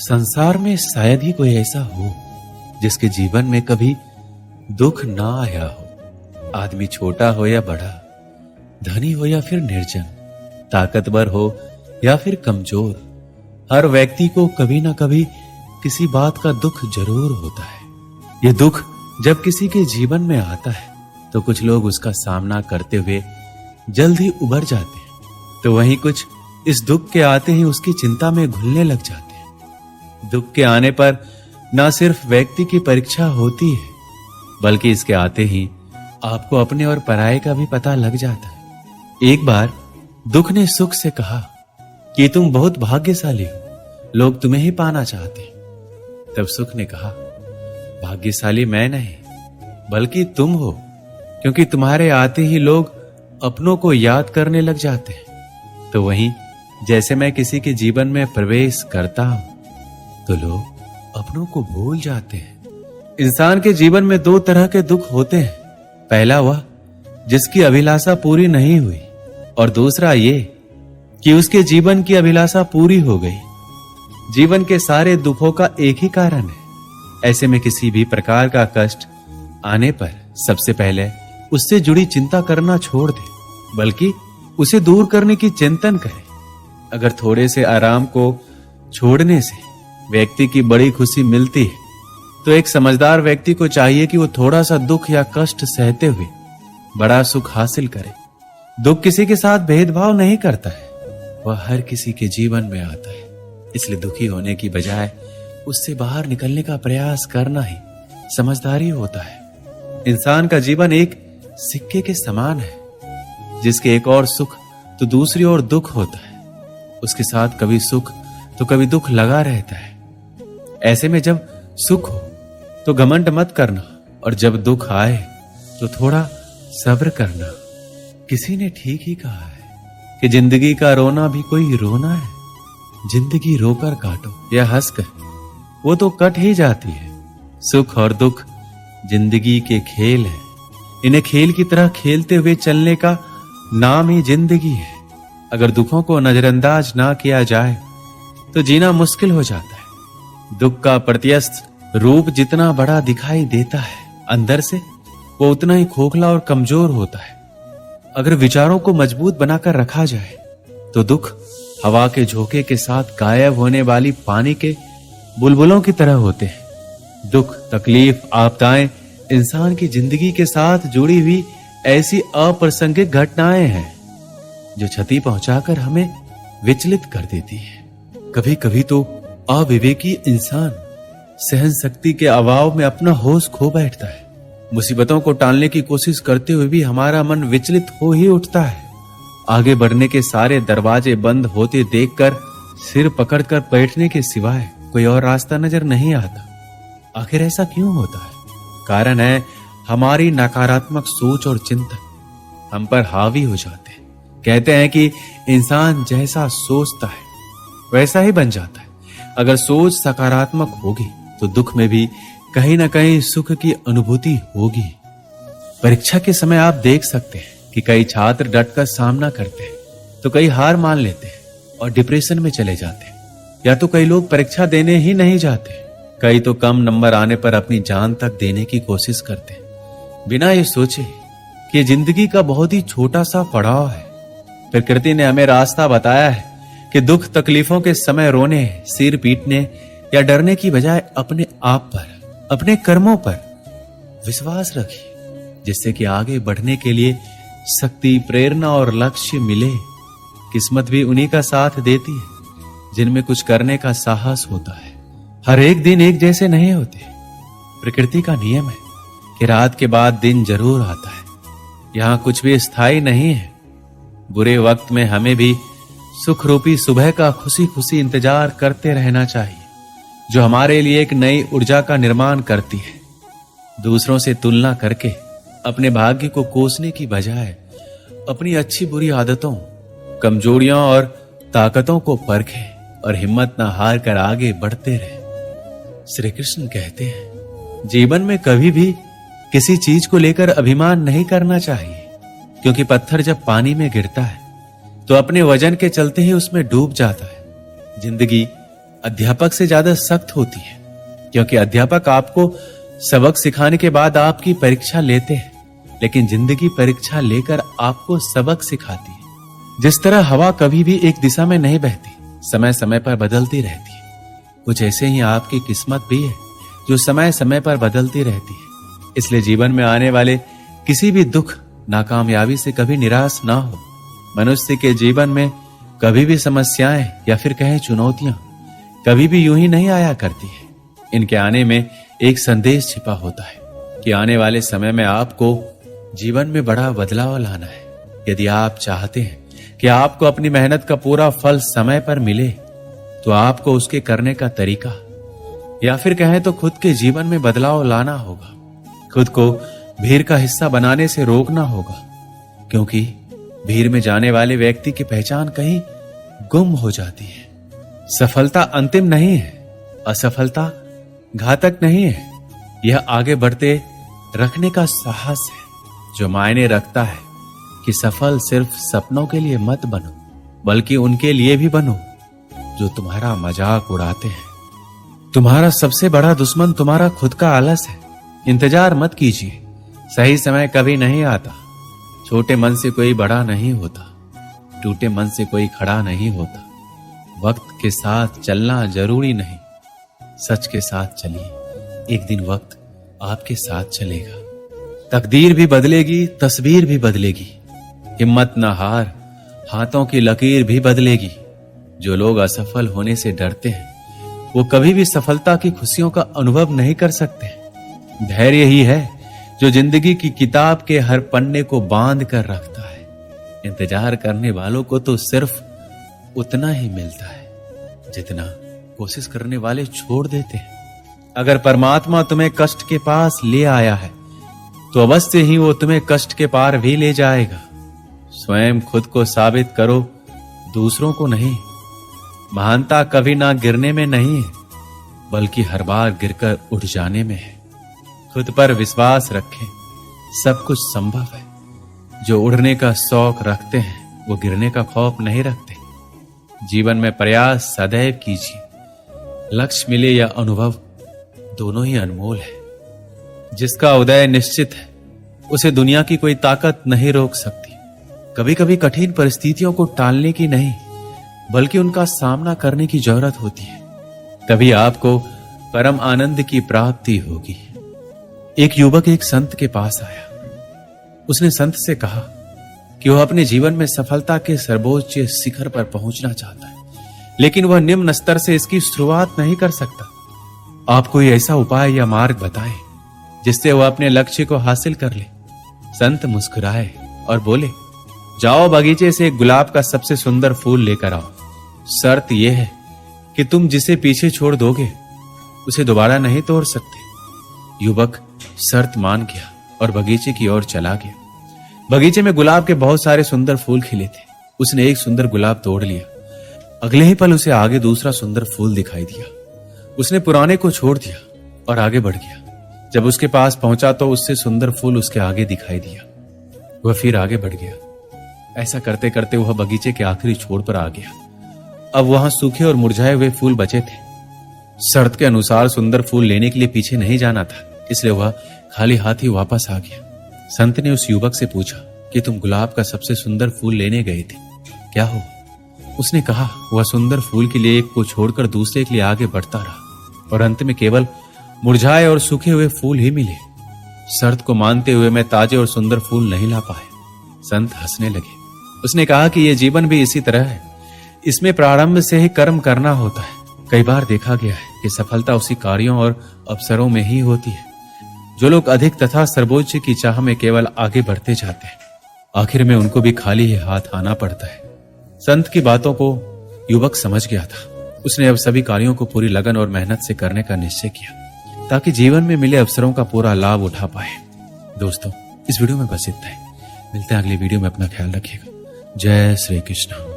संसार में शायद ही कोई ऐसा हो जिसके जीवन में कभी दुख ना आया हो। आदमी छोटा हो या बड़ा, धनी हो या फिर निर्जन, ताकतवर हो या फिर कमजोर, हर व्यक्ति को कभी ना कभी किसी बात का दुख जरूर होता है। यह दुख जब किसी के जीवन में आता है तो कुछ लोग उसका सामना करते हुए जल्द ही उबर जाते हैं, तो वहीं कुछ इस दुख के आते ही उसकी चिंता में घुलने लग जाते हैं। दुख के आने पर न सिर्फ व्यक्ति की परीक्षा होती है, बल्कि इसके आते ही आपको अपने और पराये का भी पता लग जाता है। एक बार दुख ने सुख से कहा कि तुम बहुत भाग्यशाली हो, लोग तुम्हें ही पाना चाहते हैं। तब सुख ने कहा, भाग्यशाली मैं नहीं बल्कि तुम हो, क्योंकि तुम्हारे आते ही लोग अपनों को याद करने लग जाते हैं। तो वहीं जैसे मैं किसी के जीवन में प्रवेश करता हूं तो लोग अपनों को भूल जाते हैं। इंसान के जीवन में दो तरह के दुख होते हैं, पहला वह जिसकी अभिलाषा पूरी नहीं हुई, और दूसरा ये कि उसके जीवन की अभिलाषा पूरी हो गई। जीवन के सारे दुखों का एक ही कारण है। ऐसे में किसी भी प्रकार का कष्ट आने पर सबसे पहले उससे जुड़ी चिंता करना छोड़ दे, बल्कि उसे दूर करने की चिंतन करे। अगर थोड़े से आराम को छोड़ने से व्यक्ति की बड़ी खुशी मिलती है, तो एक समझदार व्यक्ति को चाहिए कि वो थोड़ा सा दुख या कष्ट सहते हुए बड़ा सुख हासिल करे। दुख किसी के साथ भेदभाव नहीं करता है, वह हर किसी के जीवन में आता है। इसलिए दुखी होने की बजाय उससे बाहर निकलने का प्रयास करना ही समझदारी होता है। इंसान का जीवन एक सिक्के के समान है, जिसके एक और सुख तो दूसरी ओर दुख होता है। उसके साथ कभी सुख तो कभी दुख लगा रहता है। ऐसे में जब सुख हो तो घमंड मत करना, और जब दुख आए तो थोड़ा सब्र करना। किसी ने ठीक ही कहा है कि जिंदगी का रोना भी कोई रोना है। जिंदगी रोकर काटो या हंसकर, वो तो कट ही जाती है। सुख और दुख जिंदगी के खेल है। इन्हें खेल की तरह खेलते हुए चलने का नाम ही जिंदगी है। अगर दुखों को नजरअंदाज ना किया जाए तो जीना मुश्किल हो जाता है। दुख का प्रत्यस्थ रूप जितना बड़ा दिखाई देता है, अंदर से वो उतना ही खोखला और कमजोर होता है। अगर विचारों को मजबूत बनाकर रखा जाए तो दुख हवा के झोंके के साथ गायब होने वाली पानी के बुलबुलों की तरह होते हैं। दुख, तकलीफ, आपदाएं इंसान की जिंदगी के साथ जुड़ी हुई ऐसी अप्रासंगिक घटनाएं हैं जो क्षति पहुंचाकर हमें विचलित कर देती है। कभी कभी तो अविवेकी इंसान सहन शक्ति के अभाव में अपना होश खो बैठता है। मुसीबतों को टालने की कोशिश करते हुए भी हमारा मन विचलित हो ही उठता है। आगे बढ़ने के सारे दरवाजे बंद होते देखकर सिर पकड़कर बैठने के सिवाय कोई और रास्ता नजर नहीं आता। आखिर ऐसा क्यों होता है? कारण है हमारी नकारात्मक सोच और चिंतन हम पर हावी हो जाते हैं। कहते हैं कि इंसान जैसा सोचता है वैसा ही बन जाता है। अगर सोच सकारात्मक होगी तो दुख में भी कहीं ना कहीं सुख की अनुभूति होगी। परीक्षा के समय आप देख सकते हैं कि कई छात्र डटकर सामना करते हैं, तो कई हार मान लेते हैं और डिप्रेशन में चले जाते हैं, या तो कई लोग परीक्षा देने ही नहीं जाते। कई तो कम नंबर आने पर अपनी जान तक देने की कोशिश करते हैं, बिना ये सोचे कि जिंदगी का बहुत ही छोटा सा पड़ाव है। प्रकृति ने हमें रास्ता बताया है कि दुख तकलीफों के समय रोने, सिर पीटने या डरने की बजाय अपने आप पर, अपने कर्मों पर विश्वास रखिए, जिससे कि आगे बढ़ने के लिए शक्ति, प्रेरणा और लक्ष्य मिले। किस्मत भी उन्हीं का साथ देती है जिनमें कुछ करने का साहस होता है। हर एक दिन एक जैसे नहीं होते। प्रकृति का नियम है कि रात के बाद दिन जरूर आता है। यहां कुछ भी स्थायी नहीं है। बुरे वक्त में हमें भी सुख रूपी सुबह का खुशी खुशी इंतजार करते रहना चाहिए, जो हमारे लिए एक नई ऊर्जा का निर्माण करती है। दूसरों से तुलना करके अपने भाग्य को कोसने की बजाय अपनी अच्छी बुरी आदतों, कमजोरियों और ताकतों को परखें और हिम्मत न हार कर आगे बढ़ते रहें। श्री कृष्ण कहते हैं, जीवन में कभी भी किसी चीज को लेकर अभिमान नहीं करना चाहिए, क्योंकि पत्थर जब पानी में गिरता है तो अपने वजन के चलते ही उसमें डूब जाता है। जिंदगी अध्यापक से ज्यादा सख्त होती है, क्योंकि अध्यापक आपको सबक सिखाने के बाद आपकी परीक्षा लेते हैं, लेकिन जिंदगी परीक्षा लेकर आपको सबक सिखाती है। जिस तरह हवा कभी भी एक दिशा में नहीं बहती, समय समय पर बदलती रहती है, कुछ ऐसे ही आपकी किस्मत भी है जो समय समय पर बदलती रहती है। इसलिए जीवन में आने वाले किसी भी दुख, नाकामयाबी से कभी निराश ना हो। मनुष्य के जीवन में कभी भी समस्याएं या फिर कहें चुनौतियां कभी भी यूं ही नहीं आया करती है। इनके आने में एक संदेश छिपा होता है कि आने वाले समय में आपको जीवन में बड़ा बदलाव लाना है। यदि आप चाहते हैं कि आपको अपनी मेहनत का पूरा फल समय पर मिले, तो आपको उसके करने का तरीका या फिर कहें तो खुद के जीवन में बदलाव लाना होगा। खुद को भीड़ का हिस्सा बनाने से रोकना होगा, क्योंकि भीड़ में जाने वाले व्यक्ति की पहचान कहीं गुम हो जाती है। सफलता अंतिम नहीं है, असफलता घातक नहीं है। यह आगे बढ़ते रखने का साहस है जो मायने रखता है कि सफल सिर्फ सपनों के लिए मत बनो, बल्कि उनके लिए भी बनो जो तुम्हारा मजाक उड़ाते हैं। तुम्हारा सबसे बड़ा दुश्मन तुम्हारा खुद का आलस है। इंतजार मत कीजिए, सही समय कभी नहीं आता। छोटे मन से कोई बड़ा नहीं होता, टूटे मन से कोई खड़ा नहीं होता। वक्त के साथ चलना जरूरी नहीं, सच के साथ चलिए, एक दिन वक्त आपके साथ चलेगा। तकदीर भी बदलेगी, तस्वीर भी बदलेगी। हिम्मत न हार, हाथों की लकीर भी बदलेगी। जो लोग असफल होने से डरते हैं, वो कभी भी सफलता की खुशियों का अनुभव नहीं कर सकते। धैर्य ही है जो जिंदगी की किताब के हर पन्ने को बांध कर रखता है। इंतजार करने वालों को तो सिर्फ उतना ही मिलता है जितना कोशिश करने वाले छोड़ देते हैं। अगर परमात्मा तुम्हें कष्ट के पास ले आया है, तो अवश्य ही वो तुम्हें कष्ट के पार भी ले जाएगा। स्वयं खुद को साबित करो, दूसरों को नहीं। महानता कभी ना गिरने में नहीं है, बल्कि हर बार गिरकर उठ जाने में है। खुद पर विश्वास रखें, सब कुछ संभव है। जो उड़ने का शौक रखते हैं, वो गिरने का खौफ नहीं रखते। जीवन में प्रयास सदैव कीजिए। लक्ष्य मिले या अनुभव, दोनों ही अनमोल है। जिसका उदय निश्चित है, उसे दुनिया की कोई ताकत नहीं रोक सकती। कभी कभी कठिन परिस्थितियों को टालने की नहीं, बल्कि उनका सामना करने की जरूरत होती है। तभी आपको परम आनंद की प्राप्ति होगी। एक युवक एक संत के पास आया। उसने संत से कहा कि वह अपने जीवन में सफलता के सर्वोच्च शिखर पर पहुंचना चाहता है, लेकिन वह निम्न स्तर से इसकी शुरुआत नहीं कर सकता। आप कोई ऐसा उपाय या मार्ग बताएं जिससे वह अपने लक्ष्य को हासिल कर ले। संत मुस्कुराए और बोले, जाओ बगीचे से एक गुलाब का सबसे सुंदर फूल लेकर आओ। शर्त यह है कि तुम जिसे पीछे छोड़ दोगे, उसे दोबारा नहीं तोड़ सकते। युवक शर्त मान गया और बगीचे की ओर चला गया। बगीचे में गुलाब के बहुत सारे सुंदर फूल खिले थे। उसने एक सुंदर गुलाब तोड़ लिया। अगले ही पल उसे आगे दूसरा सुंदर फूल दिखाई दिया। उसने पुराने को छोड़ दिया और आगे बढ़ गया। जब उसके पास पहुंचा तो उससे सुंदर फूल उसके आगे दिखाई दिया। वह फिर आगे बढ़ गया। ऐसा करते करते वह बगीचे के आखिरी छोर पर आ गया। अब वहां सूखे और मुरझाए हुए फूल बचे थे। शर्त के अनुसार सुंदर फूल लेने के लिए पीछे नहीं जाना था, इसलिए वह खाली हाथ ही वापस आ गया। संत ने उस युवक से पूछा कि तुम गुलाब का सबसे सुंदर फूल लेने गए थे, क्या हुआ? उसने कहा, वह सुंदर फूल के लिए एक को छोड़कर दूसरे के लिए आगे बढ़ता रहा और अंत में केवल मुरझाए और सूखे हुए फूल ही मिले। शर्त को मानते हुए मैं ताजे और सुंदर फूल नहीं ला पाया। संत हंसने लगे। उसने कहा कि यह जीवन भी इसी तरह है। इसमें प्रारंभ से ही कर्म करना होता है। कई बार देखा गया है कि सफलता उसी कार्यों और अवसरों में ही होती है। जो लोग अधिक तथा सर्वोच्च की चाह में केवल आगे बढ़ते जाते हैं, आखिर में उनको भी खाली ही हाथ आना पड़ता है। संत की बातों को युवक समझ गया था। उसने अब सभी कार्यों को पूरी लगन और मेहनत से करने का निश्चय किया, ताकि जीवन में मिले अवसरों का पूरा लाभ उठा पाए। दोस्तों, इस वीडियो में बस इतना ही। मिलते हैं अगली वीडियो में। अपना ख्याल रखिएगा। जय श्री कृष्ण।